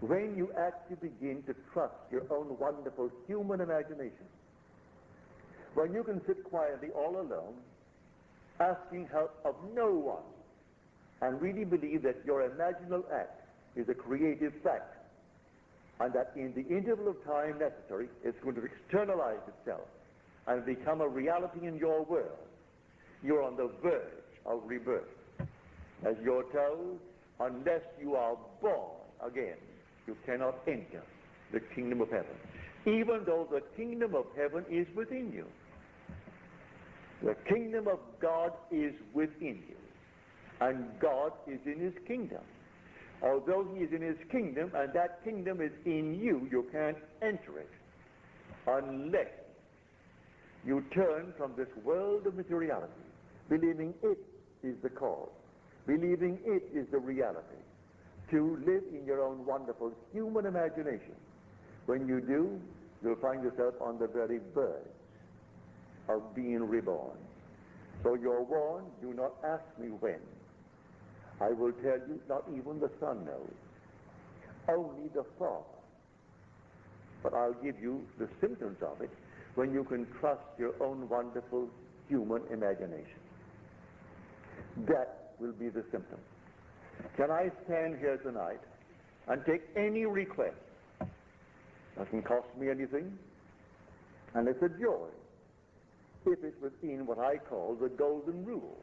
When you actually begin to trust your own wonderful human imagination, when you can sit quietly all alone, asking help of no one, and really believe that your imaginal act is a creative fact, and that in the interval of time necessary, it's going to externalize itself and become a reality in your world, you're on the verge of rebirth. As you're told, unless you are born again, you cannot enter the kingdom of heaven, even though the kingdom of heaven is within you. The kingdom of God is within you, and God is in his kingdom. Although he is in his kingdom, and that kingdom is in you, you can't enter it unless you turn from this world of materiality, believing it is the cause, believing it is the reality, to live in your own wonderful human imagination. When you do, you'll find yourself on the very verge of being reborn. So you're warned, do not ask me when. I will tell you, not even the Son knows, only the Father. But I'll give you the symptoms of it when you can trust your own wonderful human imagination. That will be the symptom. Can I stand here tonight and take any request? Doesn't cost me anything, and it's a joy if it's within what I call the golden rule.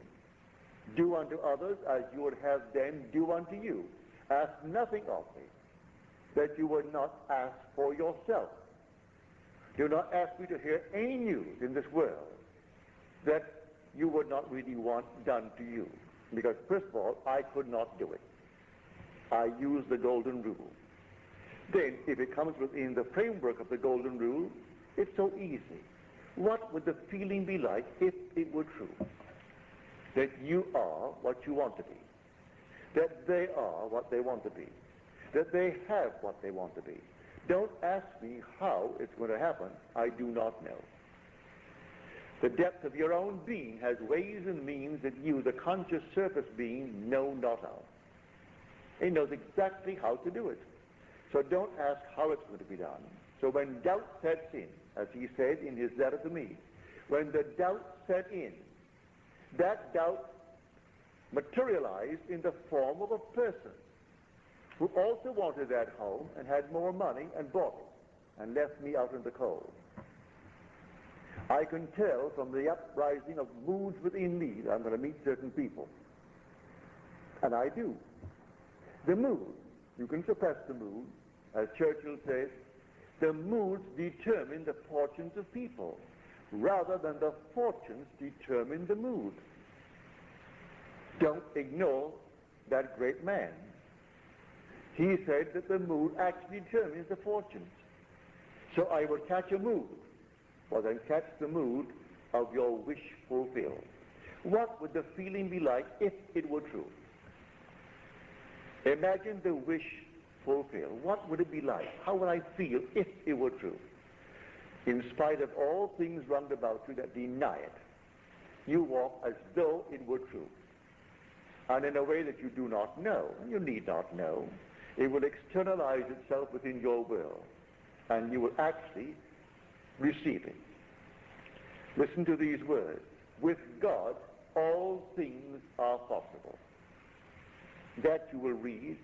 Do unto others as you would have them do unto you. Ask nothing of me that you would not ask for yourself. Do not ask me to hear any news in this world that you would not really want done to you. Because first of all, I could not do it. I use the golden rule. Then, if it comes within the framework of the golden rule, it's so easy. What would the feeling be like if it were true? That you are what you want to be. That they are what they want to be. That they have what they want to be. Don't ask me how it's going to happen. I do not know. The depth of your own being has ways and means that you, the conscious surface being, know not of. It knows exactly how to do it. So don't ask how it's going to be done. So when doubt sets in, as he said in his letter to me, when the doubt set in, that doubt materialized in the form of a person who also wanted that home and had more money and bought it and left me out in the cold. I can tell from the uprising of moods within me that I'm going to meet certain people. And I do. The mood, you can suppress the mood. As Churchill says, the moods determine the fortunes of people rather than the fortunes determine the mood. Don't ignore that great man. He said that the mood actually determines the fortunes. So I would catch a mood. Well, then catch the mood of your wish fulfilled. What would the feeling be like if it were true? Imagine the wish fulfilled. What would it be like? How would I feel if it were true? In spite of all things round about you that deny it, you walk as though it were true. And in a way that you do not know, and you need not know, it will externalize itself within your will, and you will actually receive it. Listen to these words. With God, all things are possible. That you will read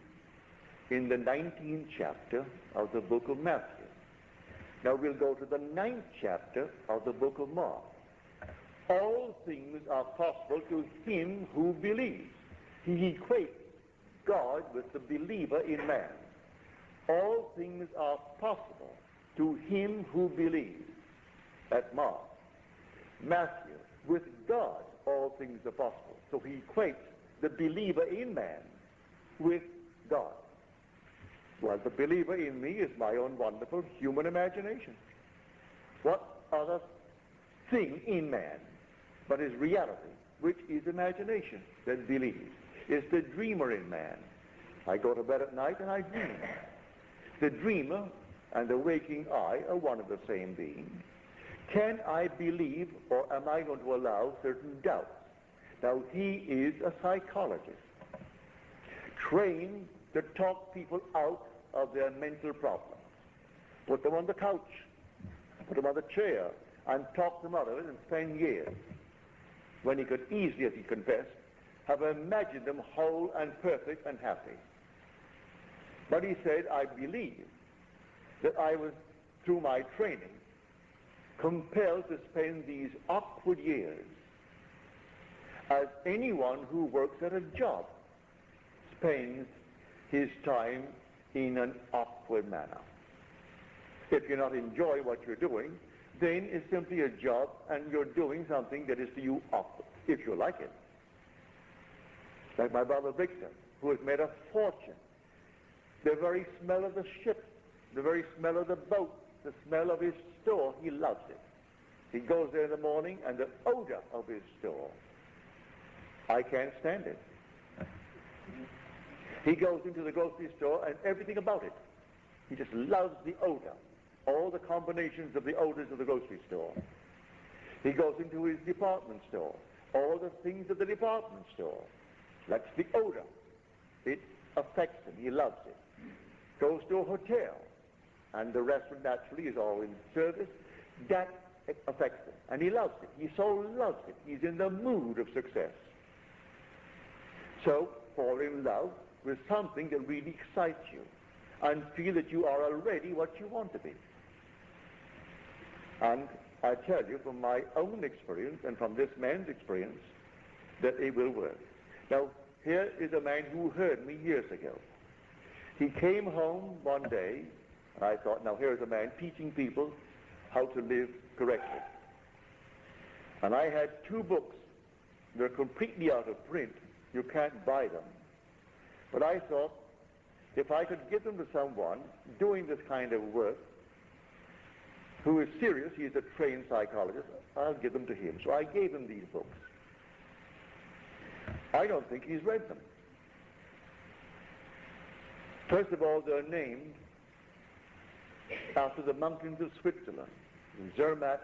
in the 19th chapter of the book of Matthew. Now we'll go to the 9th chapter of the book of Mark. All things are possible to him who believes. He equates God with the believer in man. All things are possible to him who believes. That's Mark. Matthew, with God, all things are possible. So he equates the believer in man with God. Well, the believer in me is my own wonderful human imagination. What other thing in man but his reality, which is imagination, that believes? It's the dreamer in man. I go to bed at night and I dream. The dreamer and the waking I are one of the same being. Can I believe, or am I going to allow certain doubts? Now, he is a psychologist, trained to talk people out of their mental problems. Put them on the couch, put them on the chair, and talk them out of it and spend years, when he could easily, as he confessed, have imagined them whole and perfect and happy. But he said, I believe that I was, through my training, compelled to spend these awkward years as anyone who works at a job spends his time in an awkward manner. If you're not enjoying what you're doing, then it's simply a job and you're doing something that is to you awkward, if you like it. Like my brother Victor, who has made a fortune. The very smell of the ship, the very smell of the boat, the smell of his store, he loves it. He goes there in the morning and the odor of his store, I can't stand it. He goes into the grocery store and everything about it. He just loves the odor, all the combinations of the odors of the grocery store. He goes into his department store, all the things of the department store. That's the odor. It affects him. He loves it. Goes to a hotel, and the restaurant naturally is all in service. That affects him, and he loves it. He so loves it. He's in the mood of success. So fall in love with something that really excites you and feel that you are already what you want to be. And I tell you from my own experience and from this man's experience that it will work. Now, here is a man who heard me years ago. He came home one day, and I thought, now here's a man teaching people how to live correctly. And I had 2 books. They're completely out of print. You can't buy them. But I thought, if I could give them to someone doing this kind of work, who is serious, he's a trained psychologist, I'll give them to him. So I gave him these books. I don't think he's read them. First of all, they're named after the mountains of Switzerland, Zermatt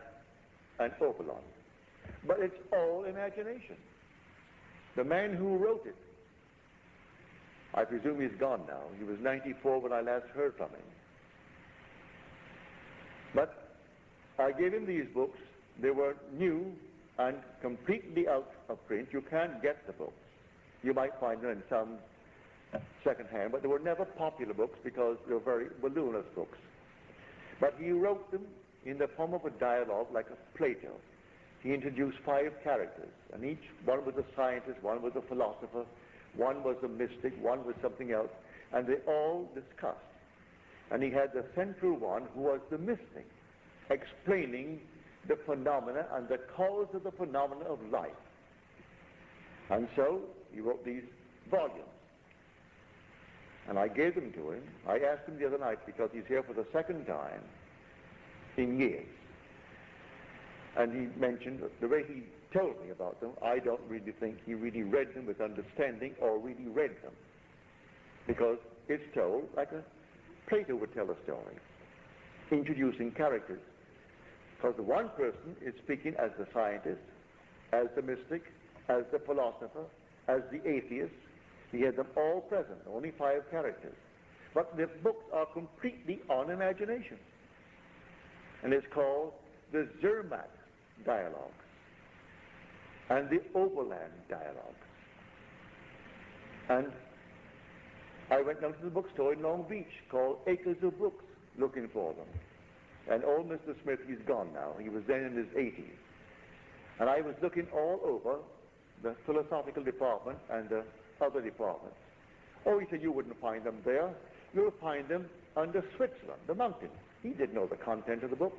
and Oberlin. But it's all imagination. The man who wrote it, I presume he's gone now. He was 94 when I last heard from him. But I gave him these books. They were new and completely out of print. You can't get the books. You might find them in some second-hand, but they were never popular books because they were very voluminous books. But he wrote them in the form of a dialogue like a Plato. He introduced 5 characters, and each one was a scientist, one was a philosopher, one was a mystic, one was something else, and they all discussed. And he had the central one who was the mystic, explaining the phenomena and the cause of the phenomena of life. And so he wrote these volumes. And I gave them to him. I asked him the other night, because he's here for the 2nd time in years. And he mentioned the way he told me about them, I don't really think he really read them with understanding or really read them. Because it's told like a Plato would tell a story, introducing characters. Because the one person is speaking as the scientist, as the mystic, as the philosopher, as the atheist. He had them all present, only 5 characters. But the books are completely on imagination. And it's called the Zermatt Dialogues and the Oberland Dialogues. And I went down to the bookstore in Long Beach called Acres of Books looking for them. And old Mr. Smith, he's gone now. He was then in his 80s. And I was looking all over the philosophical department and the other departments. Oh, he said, you wouldn't find them there. You'll find them under Switzerland, the mountains. He didn't know the content of the book.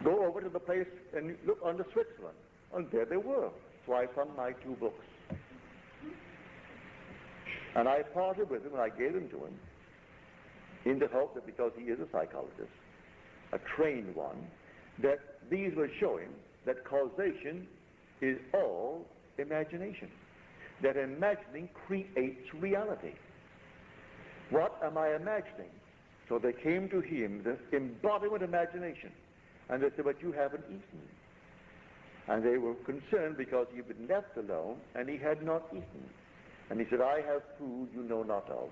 Go over to the place and look under Switzerland. And there they were. So I found my 2 books. And I parted with him and I gave them to him in the hope that because he is a psychologist, a trained one, that these were showing that causation is all imagination. That imagining creates reality. What am I imagining? So they came to him, the embodiment of imagination, and they said, but you haven't eaten. And they were concerned because he'd been left alone and he had not eaten. And he said, I have food you know not of.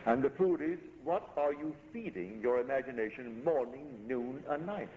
And the food is, what are you feeding your imagination morning, noon, and night?